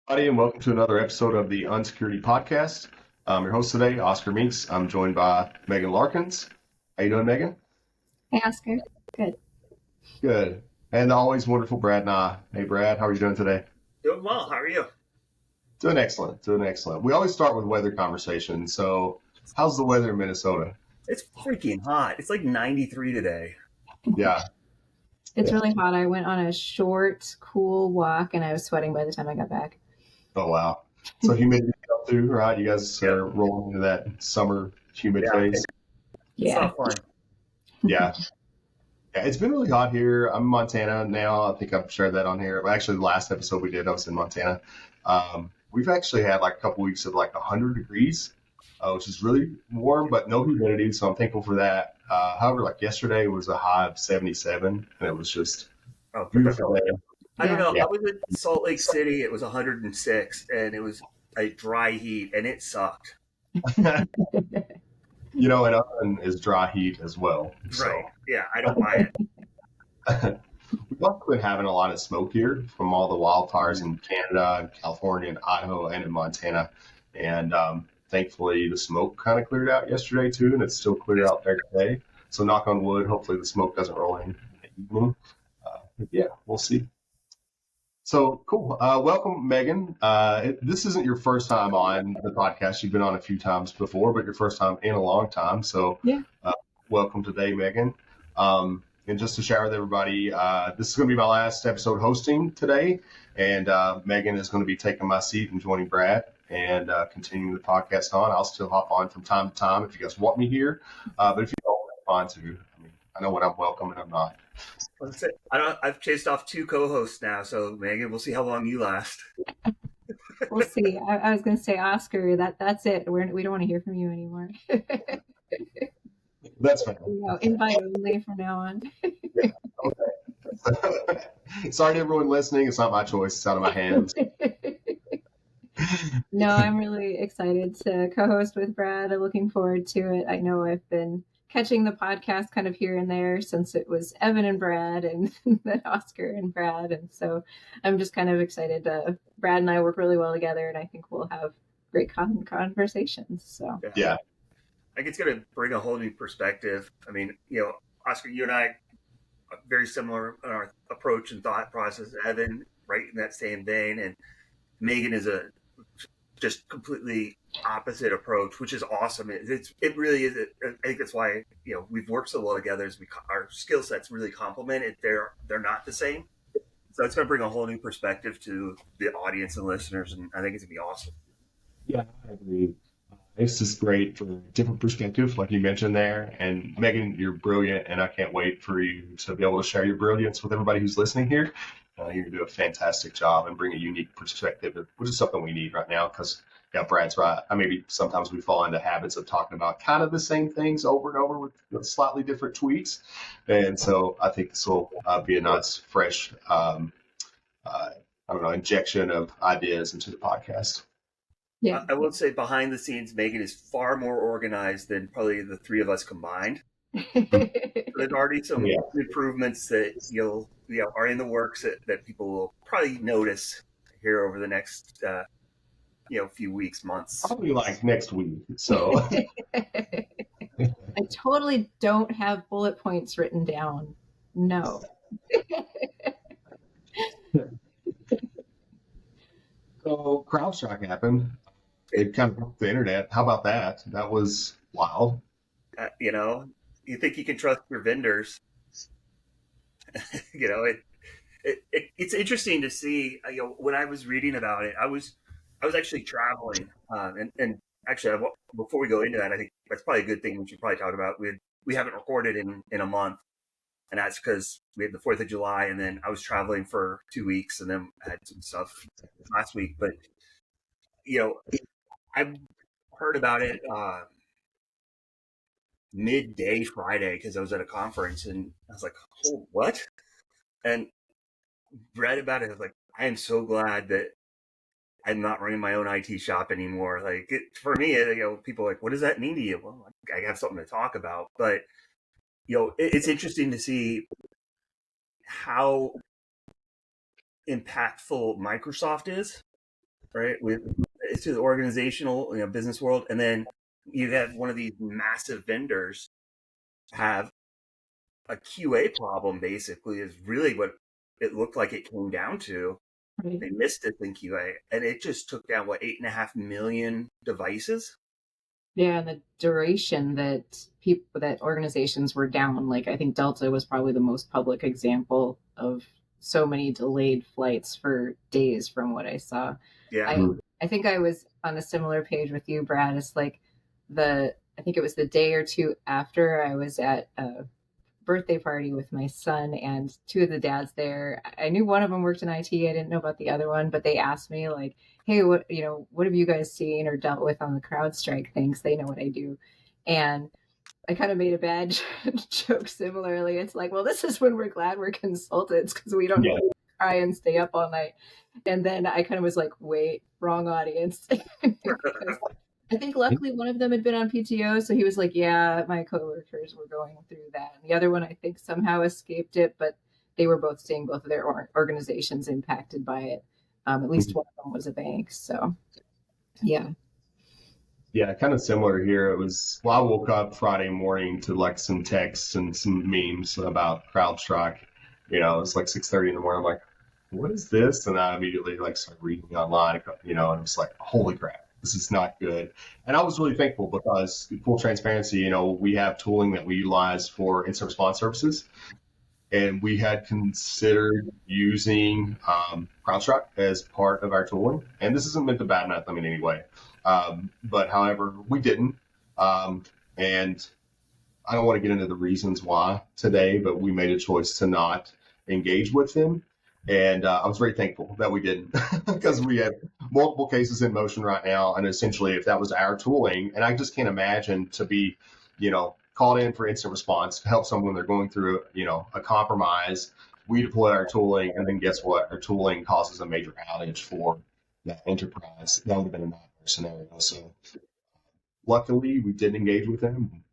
Everybody, and welcome to another episode of the Unsecurity Podcast. I'm your host today, Oscar Meeks. I'm joined by Megan Larkins. How you doing, Megan? Hey, Oscar. Good. Good. And the always wonderful Brad Nah. Hey, Brad, how are you doing today? Doing well. How are you? Doing excellent. Doing excellent. We always start with weather conversation. So, how's the weather in Minnesota? It's freaking hot. It's like 93 today. Yeah. It's really hot. I went on a short, cool walk and I was sweating by the time I got back. Oh, wow. So, humidity up too, right? You guys are rolling into that summer humid phase. It's Yeah. not fun. Yeah. Yeah, it's been really hot here. I'm in Montana now. I think I've shared that on here. Well, actually, the last episode we did, I was in Montana. We've actually had like a couple weeks of like 100 degrees, which is really warm, but no humidity. So I'm thankful for that. However, like yesterday was a high of 77, and it was just beautiful day. I don't know. Yeah. I was in Salt Lake City. It was 106, and it was a dry heat, and it sucked. You know, and oven is dry heat as well. So. Right. Yeah, I don't buy it. We've also been having a lot of smoke here from all the wildfires in Canada and California and Idaho and in Montana. And thankfully, the smoke kind of cleared out yesterday, too, and it's still clear out there today. So knock on wood, hopefully the smoke doesn't roll in the evening. Yeah, we'll see. So cool. Welcome, Megan. This isn't your first time on the podcast. You've been on a few times before, but your first time in a long time. So Yeah. Welcome today, Megan. And just to share with everybody, this is going to be my last episode hosting today. And Megan is going to be taking my seat and joining Brad and continuing the podcast on. I'll still hop on from time to time if you guys want me here. But if you don't, that's fine too. I mean, I know when I'm welcome and I'm not. I've chased off 2 co-hosts now, so Megan, we'll see how long you last. We'll see. I was going to say, Oscar, that's it. We don't want to hear from you anymore. That's fine. Invite only from now on. Yeah, okay. Sorry to everyone listening. It's not my choice. It's out of my hands. No, I'm really excited to co-host with Brad. I'm looking forward to it. I know I've been catching the podcast kind of here and there since it was Evan and Brad and then Oscar and Brad. And so I'm just kind of excited. Brad and I work really well together, and I think we'll have great conversations. So Yeah. I think it's going to bring a whole new perspective. I mean, Oscar, you and I are very similar in our approach and thought process. Evan, right in that same vein, and Megan is a just completely opposite approach, which is awesome. It really is. I think that's why we've worked so well together. Is our skill sets really complement it. They're not the same, so it's going to bring a whole new perspective to the audience and listeners, and I think it's going to be awesome. Yeah, I agree. This is great for a different perspective, like you mentioned there. And Megan, you're brilliant, and I can't wait for you to be able to share your brilliance with everybody who's listening here. You're going to do a fantastic job and bring a unique perspective, which is something we need right now because, yeah, Brad's right. Maybe sometimes we fall into habits of talking about kind of the same things over and over with slightly different tweaks. And so I think this will be a nice, fresh, injection of ideas into the podcast. yeah, I will say behind the scenes, Megan is far more organized than probably the 3 of us combined. There's already some improvements that are in the works that people will probably notice here over the next few weeks, months. Probably like next week. So I totally don't have bullet points written down. No. So Crowdstrike happened. It kind of broke the internet. How about that? That was wild. You think you can trust your vendors. It's interesting to see. When I was reading about it, I was actually traveling, and actually, before we go into that, I think that's probably a good thing we should probably talk about. We haven't recorded in a month, and that's because we had the 4th of July, and then I was traveling for 2 weeks, and then I had some stuff last week. But I've heard about it midday Friday because I was at a conference, and I was like, "Oh, what?" And read about it. I was like, I am so glad that I'm not running my own IT shop anymore. Like for me, people are like, what does that mean to you? Well, I have something to talk about, but it's interesting to see how impactful Microsoft is right? It's the organizational, business world, and then you have one of these massive vendors have a QA problem. Basically, is really what it looked like it came down to. Right. They missed it in QA, and it just took down 8.5 million devices. Yeah, and the duration that organizations were down, like I think Delta was probably the most public example of so many delayed flights for days from what I saw. Yeah. I think I was on a similar page with you, Brad. It's like I think it was the day or two after I was at a birthday party with my son and two of the dads there. I knew one of them worked in IT. I didn't know about the other one, but they asked me like, hey, what have you guys seen or dealt with on the CrowdStrike things? They know what I do. And I kind of made a bad joke similarly. It's like, well, this is when we're glad we're consultants because we don't have to try and stay up all night. And then I kind of was like, wait, wrong audience. I think luckily one of them had been on PTO, so he was like, yeah, my coworkers were going through that. And the other one, I think, somehow escaped it, but they were both seeing both of their organizations impacted by it. At least one of them was a bank. So, yeah. Yeah, kind of similar here. It was, I woke up Friday morning to like some texts and some memes about CrowdStrike. It's like 6:30 in the morning. I'm like, what is this? And I immediately like started reading online, and it was like, holy crap. This is not good. And I was really thankful because, full transparency, we have tooling that we utilize for incident response services. And we had considered using CrowdStrike as part of our tooling. And this isn't meant to badmouth them in any way. But however, we didn't. And I don't want to get into the reasons why today, but we made a choice to not engage with them. And I was very thankful that we didn't because we have multiple cases in motion right now. And essentially, if that was our tooling, and I just can't imagine to be, called in for instant response to help someone when they're going through, a compromise. We deploy our tooling, and then guess what? Our tooling causes a major outage for that enterprise. That would have been a nightmare scenario. So luckily, we didn't engage with them.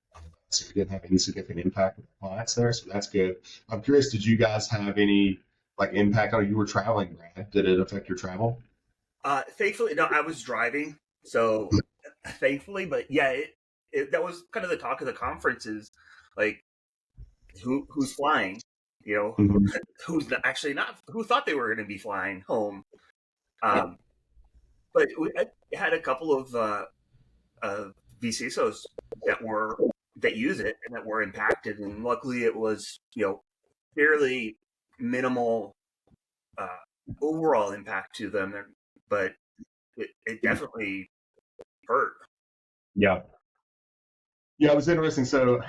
So we didn't have any significant impact with the clients there. So that's good. I'm curious, did you guys have any impact on you were traveling, Brad? Did it affect your travel? Thankfully, no, I was driving. So thankfully, but yeah, that was kind of the talk of the conference is like, who's flying, who's actually not, who thought they were going to be flying home. But I had a couple of VCSOs that use it and that were impacted. And luckily it was, fairly minimal overall impact to them, but it definitely hurt. Yeah. Yeah, it was interesting. So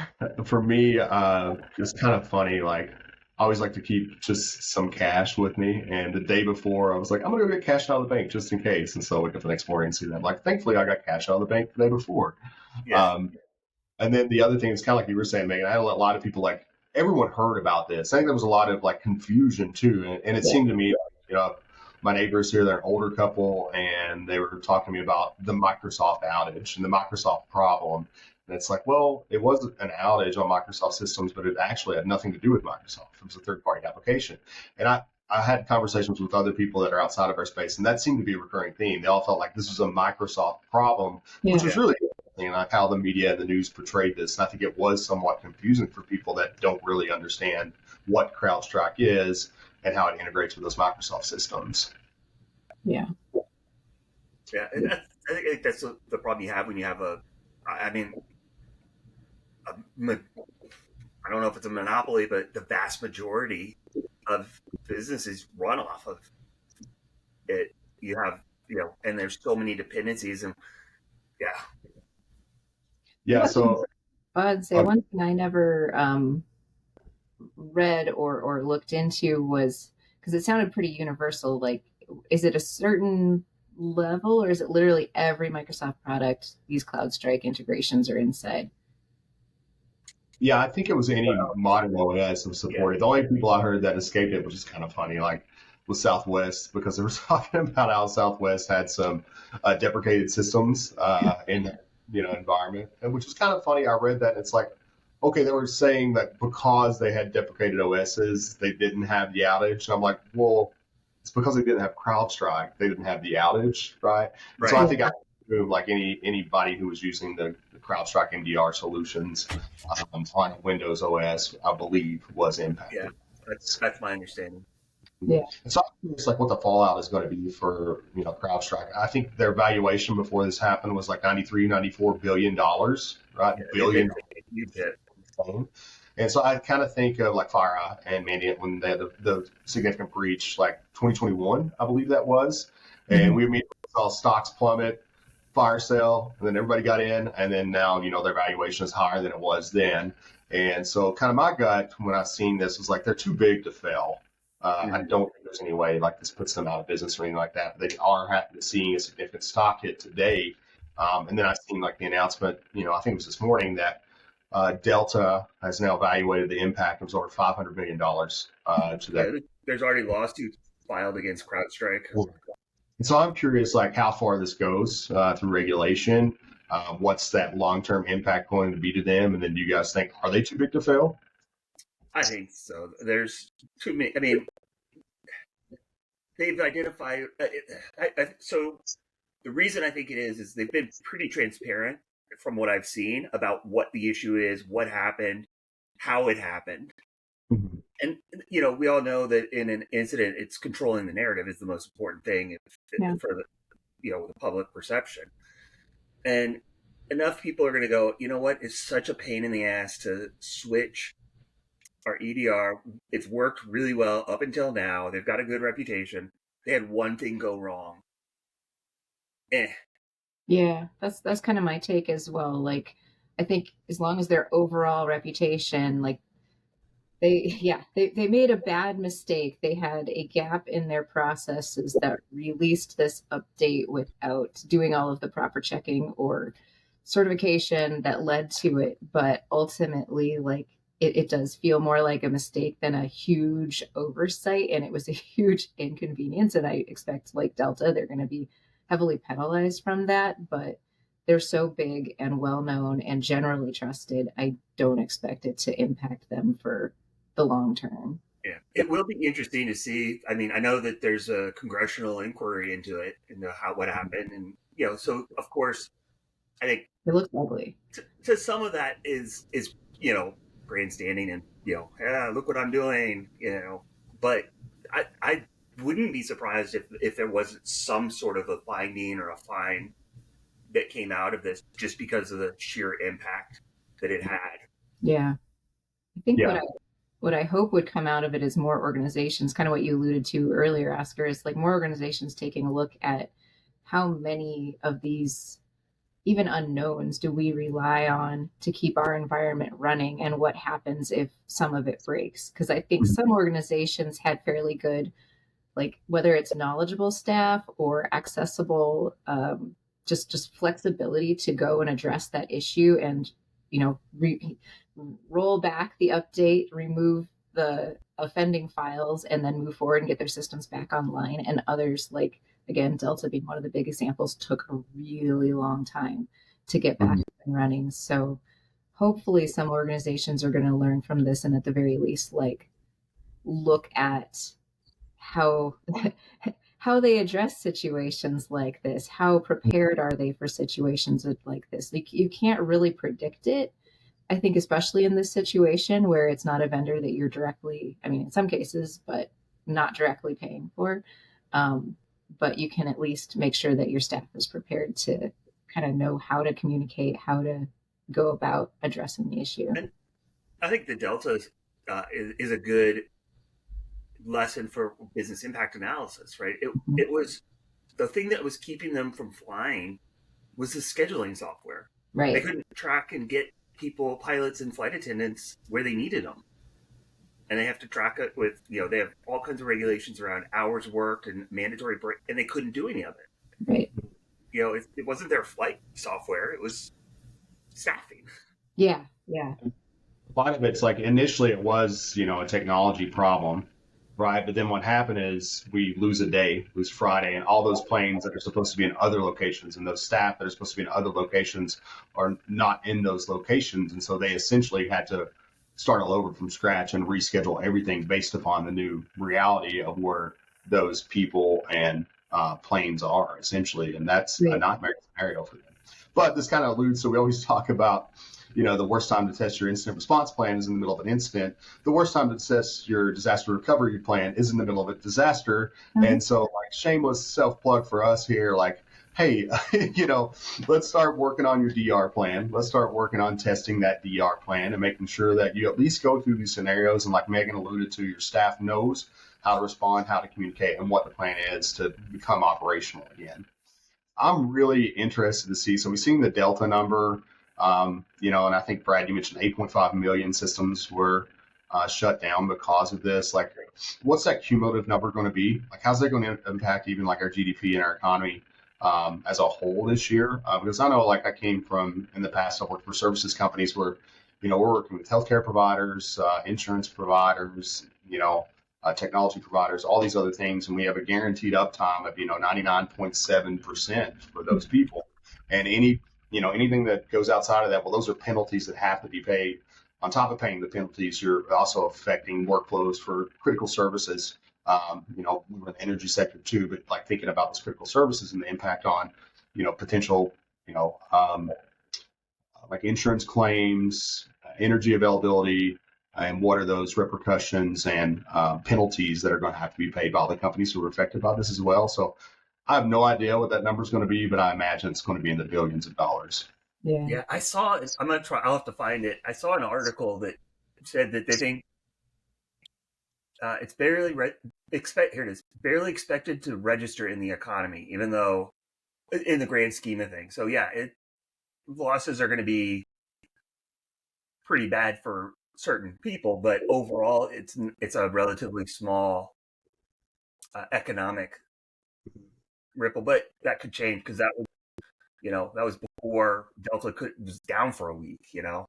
for me, it's kind of funny. Like, I always like to keep just some cash with me. And the day before, I was like, I'm going to go get cash out of the bank just in case. And so I wake up the next morning and see that. Like, thankfully, I got cash out of the bank the day before. Yeah. And then the other thing is kind of like you were saying, Megan, I had a lot of people everyone heard about this. I think there was a lot of confusion too. And it seemed to me, my neighbors here, they're an older couple, and they were talking to me about the Microsoft outage and the Microsoft problem. And it's like, well, it was an outage on Microsoft systems, but it actually had nothing to do with Microsoft. It was a third-party application. And I had conversations with other people that are outside of our space, and that seemed to be a recurring theme. They all felt like this was a Microsoft problem, which was really interesting, like how the media and the news portrayed this. And I think it was somewhat confusing for people that don't really understand what CrowdStrike is and how it integrates with those Microsoft systems. Yeah. Yeah, and I think that's the problem you have when you have I don't know if it's a monopoly, but the vast majority of businesses run off of it. You have, and there's so many dependencies, and yeah. So I'd say one thing I never read or looked into was, because it sounded pretty universal. Like, is it a certain level, or is it literally every Microsoft product these CrowdStrike integrations are inside? Yeah, I think it was any modern OS that was supported. The only people I heard that escaped it, which is kind of funny, was Southwest, because they were talking about how Southwest had some deprecated systems in their environment, and which was kind of funny. I read that, and it's like, okay, they were saying that because they had deprecated OSs, they didn't have the outage. And I'm like, well, it's because they didn't have CrowdStrike. They didn't have the outage, right? Right. So I think I assume like anybody who was using the CrowdStrike MDR solutions on Windows OS, I believe, was impacted. Yeah, that's my understanding. Yeah. And so I'm curious, like, what the fallout is going to be for CrowdStrike. I think their valuation before this happened was like $94 billion, right? Yeah, Billion. You hit. And so I kind of think of like FireEye and Mandiant when they had the significant breach, like 2021, I believe that was. And we immediately saw stocks plummet, fire sale, and then everybody got in. And then now, their valuation is higher than it was then. And so kind of my gut when I seen this was like, they're too big to fail. I don't think there's any way like this puts them out of business or anything like that. They are seeing a significant stock hit today. And then I seen like the announcement, I think it was this morning that Delta has now evaluated the impact. It was over $500 million to that. Yeah, there's already lawsuits filed against CrowdStrike. And so I'm curious, like how far this goes through regulation. What's that long-term impact going to be to them? And then do you guys think, are they too big to fail? I think so. There's too many. I mean, they've identified. So the reason I think it is they've been pretty transparent from what I've seen about what the issue is, what happened, how it happened. Mm-hmm. And, we all know that in an incident, it's controlling the narrative is the most important thing for the public perception. And enough people are going to go, you know what? It's such a pain in the ass to switch our EDR. It's worked really well up until now. They've got a good reputation. They had one thing go wrong. Yeah, that's kind of my take as well. Like, I think as long as their overall reputation, like they made a bad mistake. They had a gap in their processes that released this update without doing all of the proper checking or certification that led to it. But ultimately, like it does feel more like a mistake than a huge oversight, and it was a huge inconvenience. And I expect like Delta, they're going to be heavily penalized from that, but they're so big and well known and generally trusted. I don't expect it to impact them for the long term. Yeah, it will be interesting to see. I mean, I know that there's a congressional inquiry into it, into what happened, and so of course, I think it looks ugly. To some of that is grandstanding and look what I'm doing, But I wouldn't be surprised if there wasn't some sort of a finding or a fine that came out of this just because of the sheer impact that it had. Yeah, I think what I hope would come out of it is more organizations, kind of what you alluded to earlier, Oscar, is like more organizations taking a look at how many of these even unknowns do we rely on to keep our environment running, and what happens if some of it breaks. Because I think some organizations had fairly good, like whether it's knowledgeable staff or accessible, just flexibility to go and address that issue and, roll back the update, remove the offending files, and then move forward and get their systems back online. And others, like, again, Delta being one of the big examples, took a really long time to get back up and running. So hopefully some organizations are going to learn from this and at the very least, like, look at how they address situations like this. How prepared are they for situations like this? Like, you can't really predict it. I think especially in this situation where it's not a vendor that you're directly, I mean, in some cases, but not directly paying for. But you can at least make sure that your staff is prepared to kind of know how to communicate, how to go about addressing the issue. And I think the Delta is a good lesson for business impact analysis, right? It was the thing that was keeping them from flying was the scheduling software. Right. They couldn't track and get people, pilots and flight attendants where they needed them. And they have to track it with, they have all kinds of regulations around hours worked and mandatory break, and they couldn't do any of it. Right. It wasn't their flight software, it was staffing. Yeah. A lot of it's like initially it was, a technology problem, right? But then what happened is we lose a day, lose Friday, and all those planes that are supposed to be in other locations and those staff that are supposed to be in other locations are not in those locations. And so they essentially had to start all over from scratch and reschedule everything based upon the new reality of where those people and planes are essentially, and that's a nightmare scenario for them. But this kind of alludes, so we always talk about, the worst time to test your incident response plan is in the middle of an incident. The worst time to test your disaster recovery plan is in the middle of a disaster. Mm-hmm. And so, like, shameless self-plug for us here, like, hey, let's start working on your DR plan. Let's start working on testing that DR plan and making sure that you at least go through these scenarios. And like Megan alluded to, your staff knows how to respond, how to communicate, and what the plan is to become operational again. I'm really interested to see. So we've seen the Delta number, and I think, Brad, you mentioned 8.5 million systems were shut down because of this. Like, what's that cumulative number going to be? Like, how's that going to impact even like our GDP and our economy as a whole this year? Because I know, like, I came from, in the past, I've worked for services companies where, we're working with healthcare providers, insurance providers, technology providers, all these other things, and we have a guaranteed uptime of 99.7% for those people. And anything that goes outside of that, well, those are penalties that have to be paid. On top of paying the penalties, you're also affecting workflows for critical services. We're in the energy sector too, but like thinking about those critical services and the impact on potential like insurance claims, energy availability, and what are those repercussions and penalties that are going to have to be paid by the companies who are affected by this as well. So I have no idea what that number is going to be, but I imagine it's going to be in the billions of dollars. Yeah, I saw it. I'm going to try. I'll have to find it. I saw an article that said that they think it's barely barely expected to register in the economy, even though in the grand scheme of things. So yeah, losses are going to be pretty bad for certain people, but overall, it's a relatively small economic ripple. But that could change because that was before Delta was down for a week. Yeah.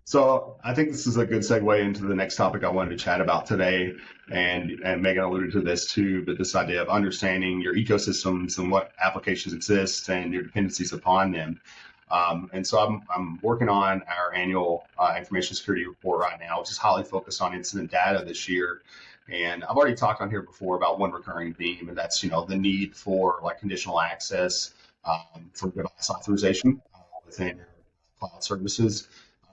So I think this is a good segue into the next topic I wanted to chat about today, and Megan alluded to this too, but this idea of understanding your ecosystems and what applications exist and your dependencies upon them. And so I'm working on our annual information security report right now, which is highly focused on incident data this year. And I've already talked on here before about one recurring theme, and that's the need for like conditional access for device authorization within cloud services.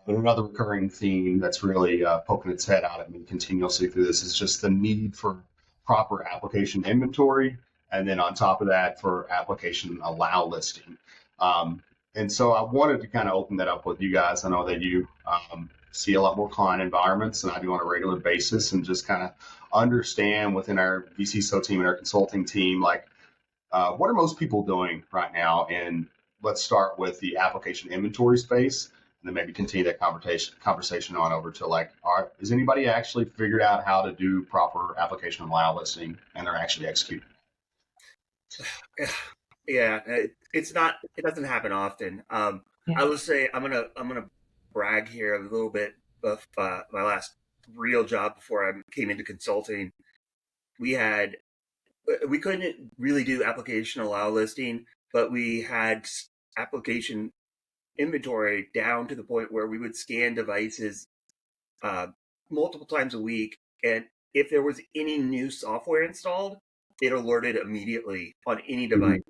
But another recurring theme that's really poking its head out at me continuously through this is just the need for proper application inventory, and then on top of that, for application allow listing. And so I wanted to kind of open that up with you guys. I know that you see a lot more client environments than I do on a regular basis, and just kind of understand within our VCSO team and our consulting team, like what are most people doing right now? And let's start with the application inventory space, and then maybe continue that conversation on over to like, is anybody actually figured out how to do proper application allow listing and they're actually executing? Yeah, it doesn't happen often. I would say I'm gonna brag here a little bit of my last real job before I came into consulting. We couldn't really do application allow listing, but we had application inventory down to the point where we would scan devices multiple times a week, and if there was any new software installed, it alerted immediately on any device.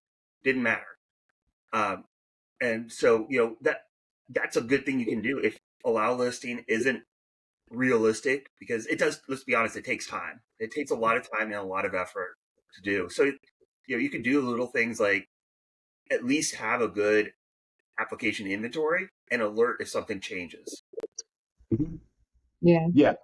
Didn't matter. And so, that's a good thing you can do if allow listing isn't realistic, because it does, let's be honest, it takes time. It takes a lot of time and a lot of effort to do. So, you can do little things like at least have a good application inventory and alert if something changes. Yeah.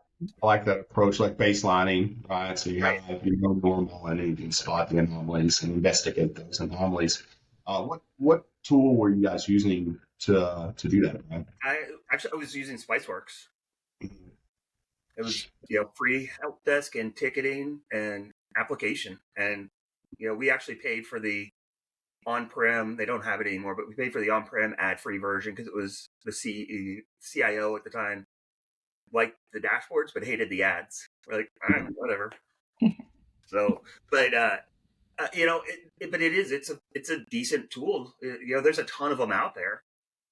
I like that approach, like baselining, right? So you have normal, and you can spot the anomalies and investigate those anomalies. What tool were you guys using to do that, right? I was using Spiceworks. It was free help desk and ticketing and application, and we actually paid for the on-prem. They don't have it anymore, but we paid for the on-prem ad-free version because it was the CIO at the time liked the dashboards but hated the ads. We're like, whatever. So, but but it's a decent tool. There's a ton of them out there.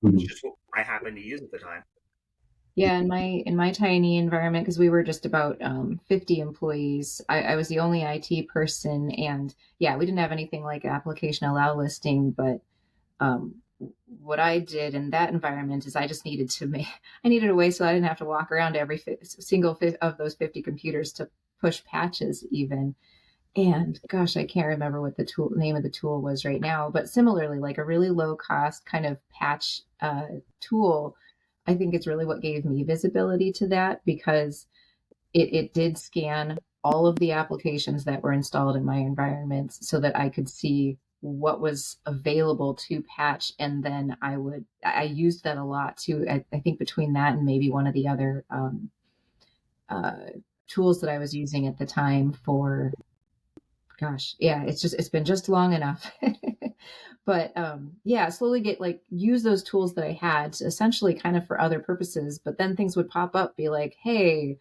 It's just what I happened to use at the time. Yeah, in my tiny environment, because we were just about 50 employees, I was the only IT person, and yeah, we didn't have anything like application allow listing, but um, what I did in that environment is I just needed to make I needed a way so I didn't have to walk around to every of those 50 computers to push patches even. And gosh, I can't remember what the name of the tool was right now, but similarly, like a really low cost kind of patch tool, I think it's really what gave me visibility to that, because it did scan all of the applications that were installed in my environments so that I could see what was available to patch. And then I used that a lot too. I think between that and maybe one of the other uh, tools that I was using at the time for, gosh, yeah, it's been just long enough. But yeah, slowly get like use those tools that I had essentially kind of for other purposes, but then things would pop up, be like, hey,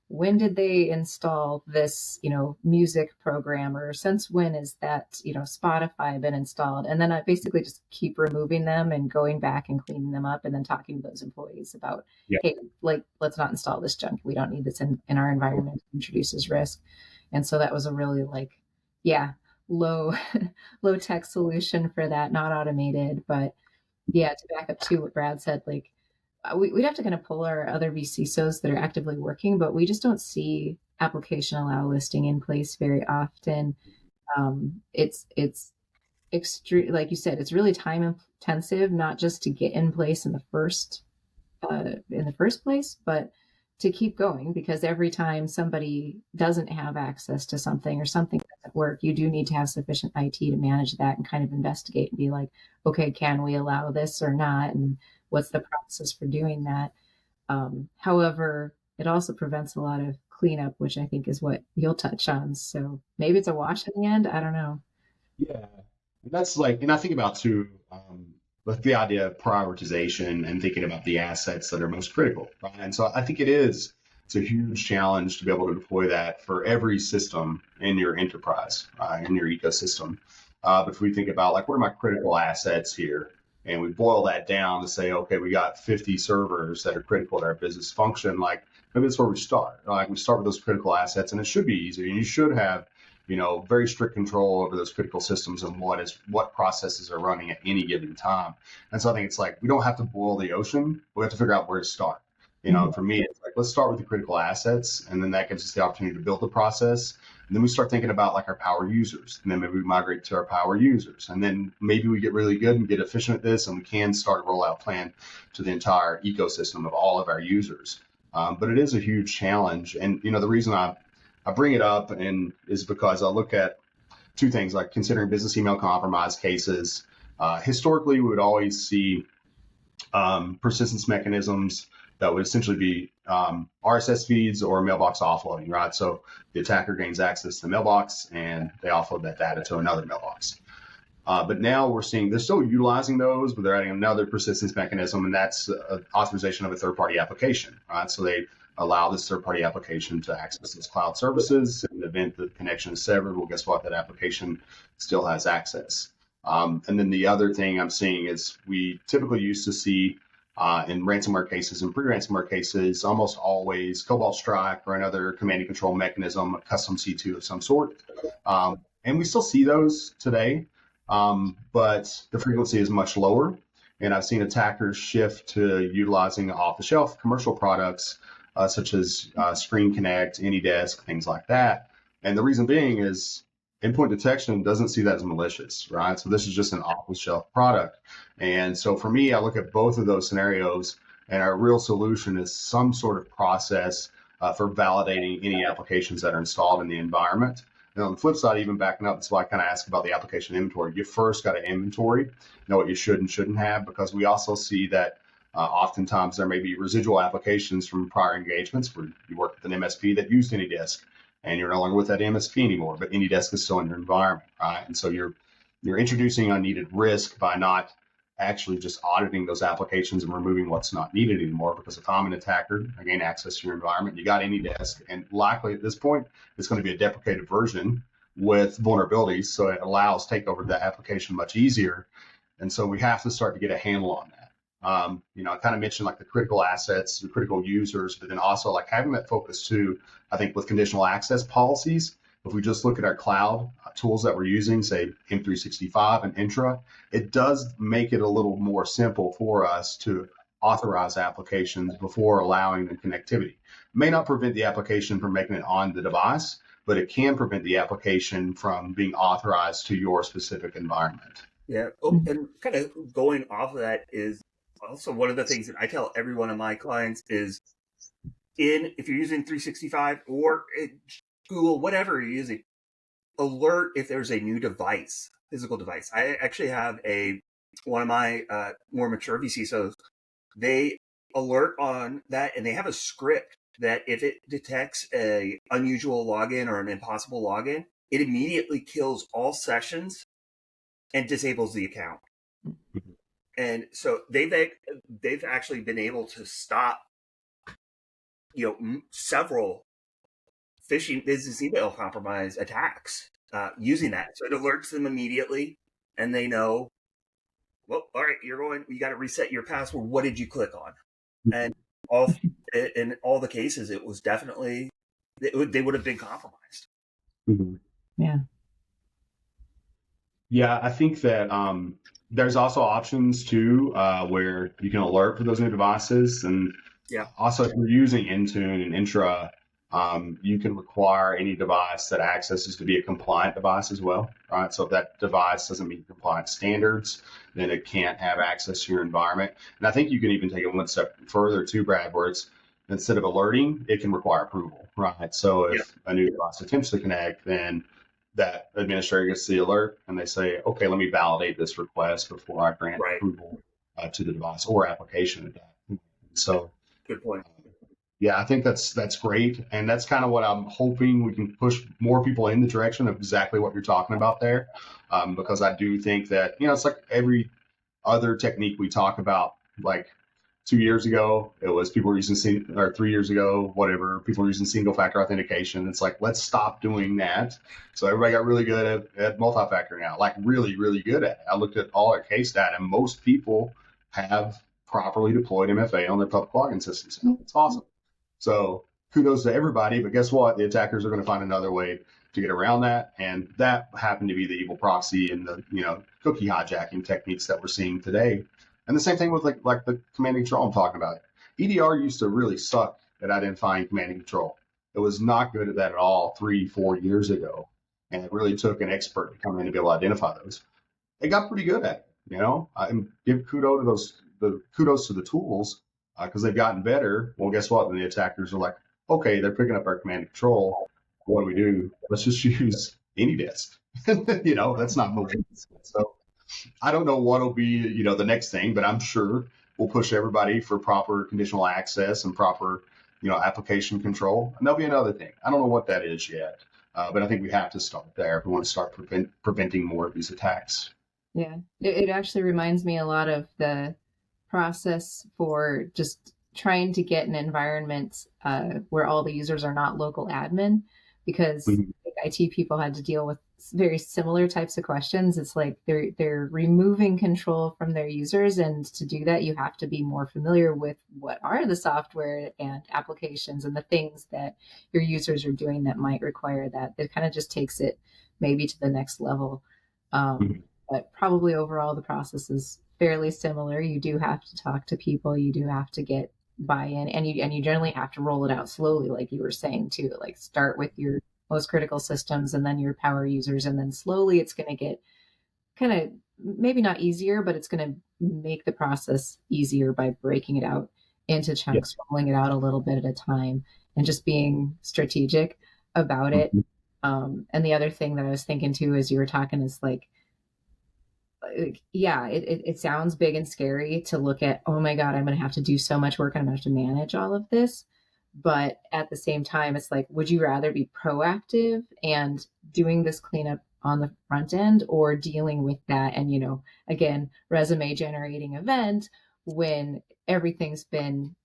when did they install this, music program, or since when is that, Spotify been installed? And then I basically just keep removing them and going back and cleaning them up, and then talking to those employees about, Yeah. hey, like, let's not install this junk. We don't need this in our environment. It introduces risk. And so that was a really yeah, low low tech solution for that, not automated. But yeah, to back up to what Brad said, we'd have to kind of pull our other VCSOs that are actively working, but we just don't see application allow listing in place very often. It's extreme, like you said, it's really time intensive, not just to get in place in the first place, but to keep going, because every time somebody doesn't have access to something or something doesn't work, you do need to have sufficient IT to manage that and kind of investigate and be like, okay, can we allow this or not? And what's the process for doing that? However, it also prevents a lot of cleanup, which I think is what you'll touch on. So maybe it's a wash in the end. I don't know. Yeah, that's and I think about too, with the idea of prioritization and thinking about the assets that are most critical, right? And so I think it's a huge challenge to be able to deploy that for every system in your enterprise, in your ecosystem. But if we think about what are my critical assets here, and we boil that down to say, okay, we got 50 servers that are critical to our business function, maybe that's where we start. We start with those critical assets, and it should be easy, and you should have very strict control over those critical systems and what processes are running at any given time. And so I think it's we don't have to boil the ocean. We have to figure out where to start. For me, it's let's start with the critical assets, and then that gives us the opportunity to build the process. And then we start thinking about our power users, and then maybe we migrate to our power users, and then maybe we get really good and get efficient at this, and we can start a rollout plan to the entire ecosystem of all of our users. But it is a huge challenge, and the reason I bring it up is because I look at two things, considering business email compromise cases. Historically, we would always see persistence mechanisms that would essentially be RSS feeds or mailbox offloading, right? So the attacker gains access to the mailbox and they offload that data to another mailbox. But now we're seeing they're still utilizing those, but they're adding another persistence mechanism, and that's authorization of a third-party application, right? So they allow this third-party application to access those cloud services. In the event that the connection is severed, well, guess what? That application still has access. And then the other thing I'm seeing is we typically used to see in ransomware cases and pre-ransomware cases, almost always Crowdstrike or another command and control mechanism, a custom C2 of some sort. And we still see those today, but the frequency is much lower. And I've seen attackers shift to utilizing off-the-shelf commercial products such as Screen Connect, AnyDesk, things like that. And the reason being is endpoint detection doesn't see that as malicious, right? So this is just an off-the-shelf product. And so for me, I look at both of those scenarios, and our real solution is some sort of process for validating any applications that are installed in the environment. And on the flip side, even backing up, that's why I kind of ask about the application inventory. You first got to inventory, know what you should and shouldn't have, because we also see that oftentimes there may be residual applications from prior engagements where you work with an MSP that used AnyDesk, and you're no longer with that MSP anymore, but AnyDesk is still in your environment, right? And so you're introducing unneeded risk by not actually just auditing those applications and removing what's not needed anymore. Because if I'm an attacker, I gain access to your environment, you got AnyDesk, and likely at this point, it's going to be a deprecated version with vulnerabilities, so it allows takeover of that application much easier. And so we have to start to get a handle on that. I kind of mentioned like the critical assets, the critical users, but then also like having that focus too, I think with conditional access policies, if we just look at our cloud tools that we're using, say M365 and Intra, it does make it a little more simple for us to authorize applications before allowing the connectivity. It may not prevent the application from making it on the device, but it can prevent the application from being authorized to your specific environment. Yeah. Oh, and kind of going off of that is also one of the things that I tell every one of my clients is if you're using 365 or Google, whatever you're using, alert if there's a new device, physical device. I actually have one of my more mature VCSOs, they alert on that, and they have a script that if it detects a unusual login or an impossible login, it immediately kills all sessions and disables the account. And so they've actually been able to stop, several phishing business email compromise attacks using that. So it alerts them immediately, and they know, well, all right, you got to reset your password. What did you click on? And in all the cases, it was definitely, they would have been compromised. Mm-hmm. Yeah. Yeah, I think that there's also options too where you can alert for those new devices. And also if you're using Intune and Intra, you can require any device that accesses to be a compliant device as well, right? So if that device doesn't meet compliance standards, then it can't have access to your environment. And I think you can even take it one step further too, Brad, where it's instead of alerting, it can require approval, right? So if a new device attempts to connect, then that administrator gets the alert and they say, okay, let me validate this request before I grant approval to the device or application at that. So good point. Yeah, I think that's great. And that's kind of what I'm hoping we can push more people in the direction of exactly what you're talking about there. Because I do think that, it's like every other technique we talk about, like 2 years ago, it was people were using, or 3 years ago, whatever, people were using single factor authentication. It's like, let's stop doing that. So everybody got really good at multi-factor now, like really, really good at it. I looked at all our case data, and most people have properly deployed MFA on their public login systems. It's awesome. So kudos to everybody, but guess what? The attackers are going to find another way to get around that. And that happened to be the evil proxy and the, cookie hijacking techniques that we're seeing today. And the same thing with like the command and control I'm talking about. EDR used to really suck at identifying command and control. It was not good at that at all 3-4 years ago. And it really took an expert to come in and be able to identify those. They got pretty good at it, I give kudos to the tools because they've gotten better. Well, guess what? Then the attackers are like, okay, they're picking up our command and control. What do we do? Let's just use AnyDesk. That's not moving. So I don't know what'll be, the next thing, but I'm sure we'll push everybody for proper conditional access and proper, application control. And there'll be another thing. I don't know what that is yet, but I think we have to start there if we want to start preventing more of these attacks. Yeah, it actually reminds me a lot of the process for just trying to get an environment where all the users are not local admin, because IT people had to deal with very similar types of questions. It's like they're removing control from their users, and to do that you have to be more familiar with what are the software and applications and the things that your users are doing that might require that. It kind of just takes it maybe to the next level. But probably overall the process is fairly similar. You do have to talk to people, you do have to get buy-in, and you generally have to roll it out slowly, like you were saying too, like start with your most critical systems and then your power users, and then slowly it's going to get kind of maybe not easier, but it's going to make the process easier by breaking it out into chunks, rolling it out a little bit at a time, and just being strategic about it. And the other thing that I was thinking too as you were talking is it sounds big and scary to look at, oh my God, I'm going to have to do so much work and I'm going to have to manage all of this. But at the same time, it's like, would you rather be proactive and doing this cleanup on the front end, or dealing with that and, again, resume generating event when everything's been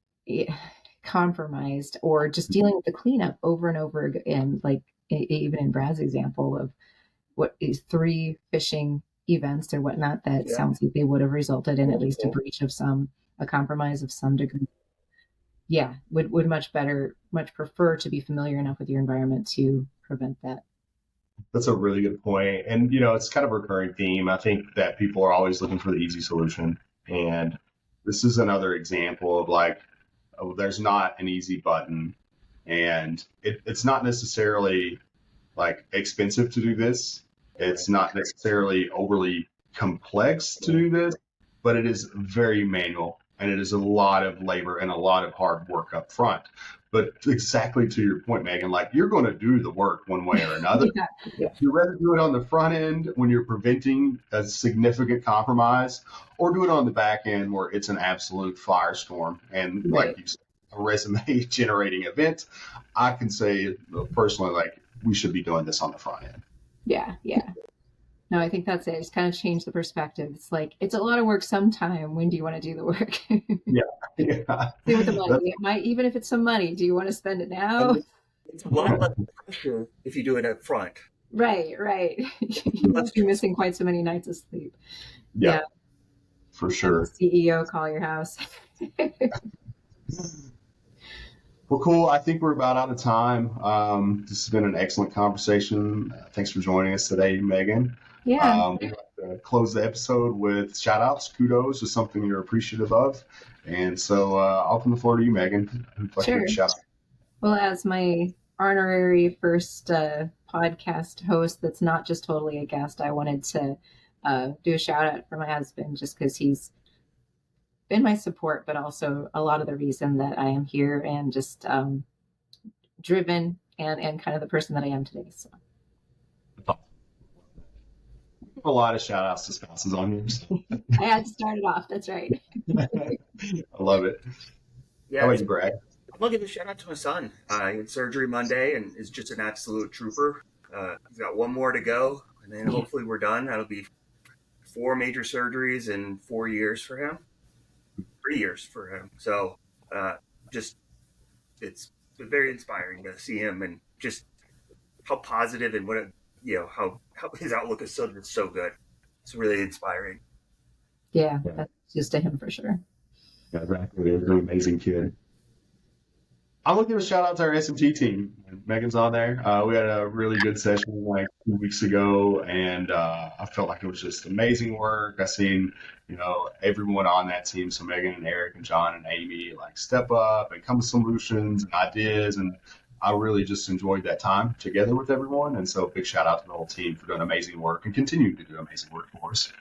compromised, or just dealing with the cleanup over and over again, like even in Brad's example of what is 3 phishing events or whatnot that sounds like they would have resulted in at least a breach of some a compromise of some degree. Yeah, would much prefer to be familiar enough with your environment to prevent that. That's a really good point. And, it's kind of a recurring theme. I think that people are always looking for the easy solution. And this is another example of like, there's not an easy button. And it's not necessarily like expensive to do this. It's not necessarily overly complex to do this, but it is very manual. And it is a lot of labor and a lot of hard work up front. But exactly to your point, Megan, like you're going to do the work one way or another. Yeah. You'd rather do it on the front end when you're preventing a significant compromise, or do it on the back end where it's an absolute firestorm. And like you said, a resume generating event, I can say personally, like we should be doing this on the front end. Yeah. No, I think that's it. Just kind of change the perspective. It's like, it's a lot of work sometime. When do you want to do the work? Yeah. See with the money. Even if it's some money, do you want to spend it now? It's a lot less pressure if you do it up front. Right. You must be missing quite so many nights of sleep. Yeah. For sure. CEO, call your house. Well, cool. I think we're about out of time. This has been an excellent conversation. Thanks for joining us today, Megan. Yeah. We'd like to close the episode with shout outs, kudos to something you're appreciative of. And so I'll open the floor to you, Megan. Sure. Well, as my honorary first podcast host that's not just totally a guest, I wanted to do a shout out for my husband just because he's been my support, but also a lot of the reason that I am here and just driven and kind of the person that I am today. So. A lot of shout outs to spouses on yours. I had to start it off. That's right. I love it. Yeah. How about you, Brad? I'm going to give a shout out to my son. He had surgery Monday and is just an absolute trooper. He's got one more to go, and then hopefully we're done. That'll be 4 major surgeries in 4 years for him. 3 years for him. So it's very inspiring to see him and just how positive and how his outlook is so good. It's really inspiring. Yeah. That's just to him for sure. Yeah, exactly. He's an amazing kid. I'm going to give a shout out to our SMT team. Megan's on there. We had a really good session like 2 weeks ago, and I felt like it was just amazing work. I seen, everyone on that team, so Megan and Eric and John and Amy, like step up and come with solutions and ideas, and I really just enjoyed that time together with everyone. And so big shout out to the whole team for doing amazing work and continuing to do amazing work for us.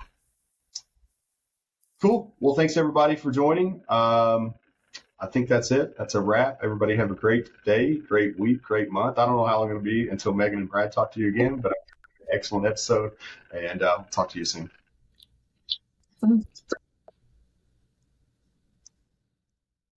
Cool. Well, thanks everybody for joining. I think that's it. That's a wrap. Everybody have a great day, great week, great month. I don't know how long it's going to be until Megan and Brad talk to you again, but excellent episode, and talk to you soon.